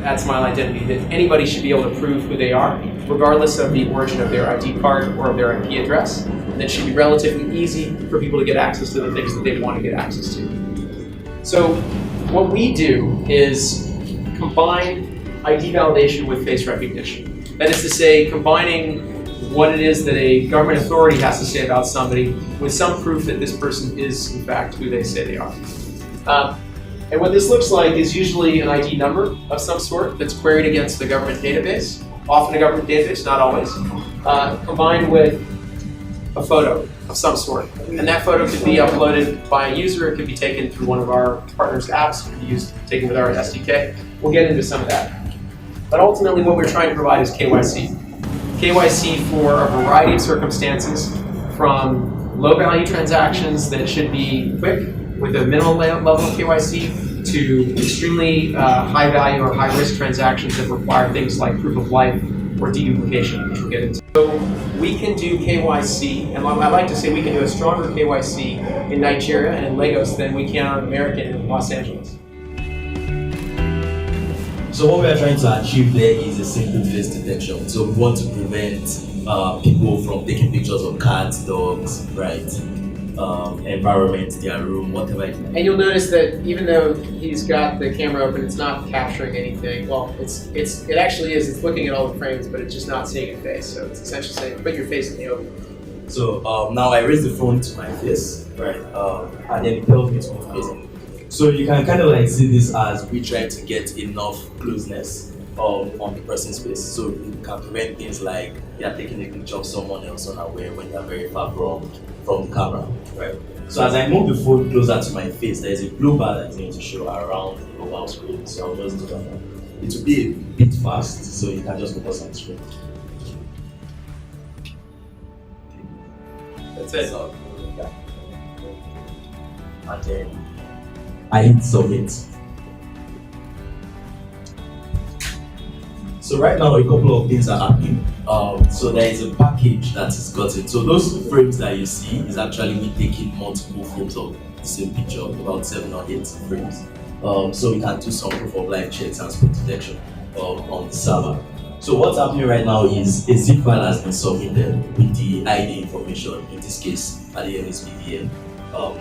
at Smile Identity that anybody should be able to prove who they are, regardless of the origin of their ID card or of their IP address. And that should be relatively easy for people to get access to the things that they want to get access to. So what we do is combine ID validation with face recognition. That is to say, combining what it is that a government authority has to say about somebody with some proof that this person is, in fact, who they say they are. And what this looks like is usually an ID number of some sort that's queried against the government database, often a government database, not always, combined with a photo of some sort. And that photo could be uploaded by a user, it could be taken through one of our partners' apps, it could be taken with our SDK. We'll get into some of that. But ultimately what we're trying to provide is KYC. KYC for a variety of circumstances, from low-value transactions that should be quick with a minimal level of KYC to extremely high-value or high-risk transactions that require things like proof of life or deduplication, which we'll get into. So we can do KYC, and I like to say we can do a stronger KYC in Nigeria and in Lagos than we can on American in Los Angeles. So what we are trying to achieve there is a simple face detection. So we want to prevent people from taking pictures of cats, dogs, right? Environment, their room, whatever it is. And you'll notice that even though he's got the camera open, it's not capturing anything. Well, it actually is. It's looking at all the frames, but it's just not seeing your face. So it's essentially saying, put your face in the open. So now I raise the phone to my face, right? And then it tells me to move facing. So you can kind of like see this as we try to get enough closeness on the person's face. So you can prevent things like they are taking a picture of someone else unaware when they are very far from the camera, right? So as I move the phone closer to my face, there is a blue bar that's going to show around the mobile screen. So I'll just do that. It will be a bit fast, so you can just focus on the screen. That's it. So, yeah. And then I hit submit. So right now a couple of things are happening. So there is a package that is gotten. So those frames that you see is actually me taking multiple frames of the same picture, about 7 or 8 frames. So we can do some proof of life checks and spot detection on the server. So what's happening right now is a zip file has been submitted with the ID information, in this case ADM's BDM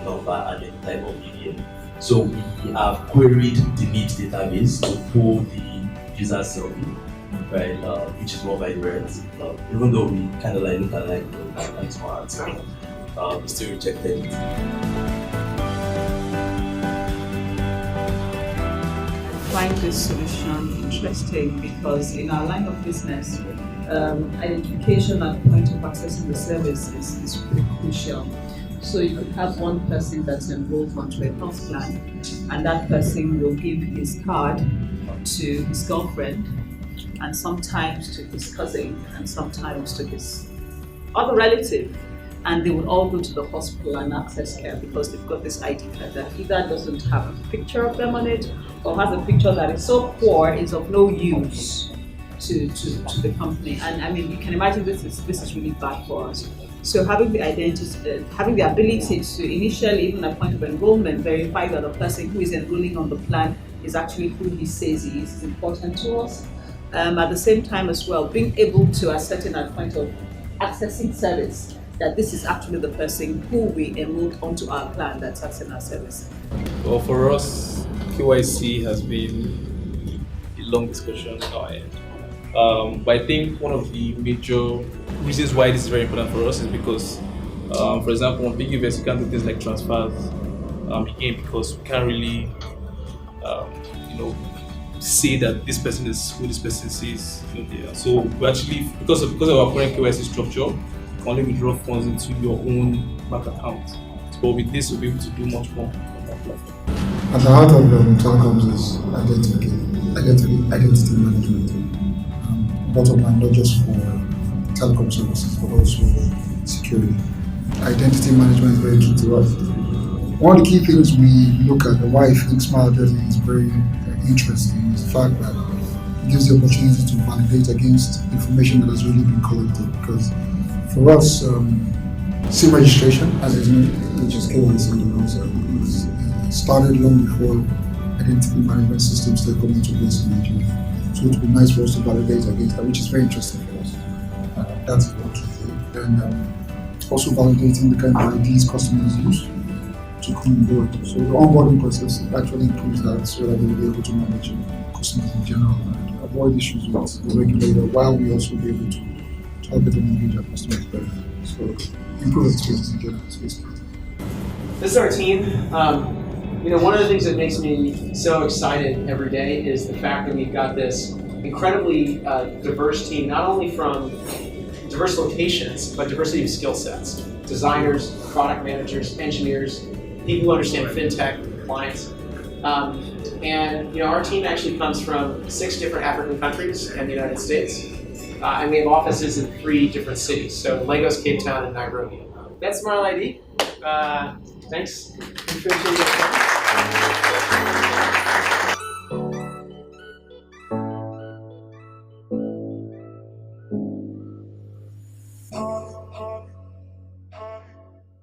number and the type of BDM. So we have queried the NIT database to pull the user selfie, right, which is more by the reds. Even though we kind of like look alike, and smart, we still rejected it. I find this solution interesting because in our line of business, identification at the point of accessing the service is pretty crucial. So you could have one person that's enrolled onto a health plan, and that person will give his card to his girlfriend, and sometimes to his cousin, and sometimes to his other relative. And they would all go to the hospital and access care because they've got this ID card that either doesn't have a picture of them on it or has a picture that is so poor it's of no use to the company. And I mean, you can imagine this is really bad for us. So having the identity, having the ability to initially, even at point of enrollment, verify that the person who is enrolling on the plan is actually who he says he is important to us. At the same time as well, being able to ascertain at point of accessing service that this is actually the person who we enrolled onto our plan that's accessing our service. Well, for us, KYC has been a long discussion on our end. But I think one of the major reasons why this is very important for us is because, for example, on big events, you can't do things like transfers again because we can't really, say that this person is who this person says they are. So we actually, because of our current KYC structure, you can only withdraw funds into your own bank account. But with this, we'll be able to do much more on that platform. At the heart of telecoms is identity management. Bottom line, not just for telecom services, but also security. Identity management is very key to us. One of the key things we look at, and why I think Smile Identity is very interesting, is the fact that it gives the opportunity to validate against information that has really been collected. Because for us, SIM registration, as is known, which is KYC, started long before identity management systems that come into place in Nigeria. So it would be nice for us to validate against that, which is very interesting for us. That's one key thing. And also validating the kind of IDs customers use to come on board. So the onboarding process actually improves that so that we'll be able to manage customers in general and avoid issues with the regulator while we also be able to help them engage our customers better. So improve experience in general. This is our team. One of the things that makes me so excited every day is the fact that we've got this incredibly diverse team, not only from diverse locations, but diversity of skill sets. Designers, product managers, engineers, people who understand fintech, compliance. Our team actually comes from 6 different African countries and the United States. And we have offices in 3 different cities, so Lagos, Cape Town, and Nairobi. That's Smile ID. Thanks.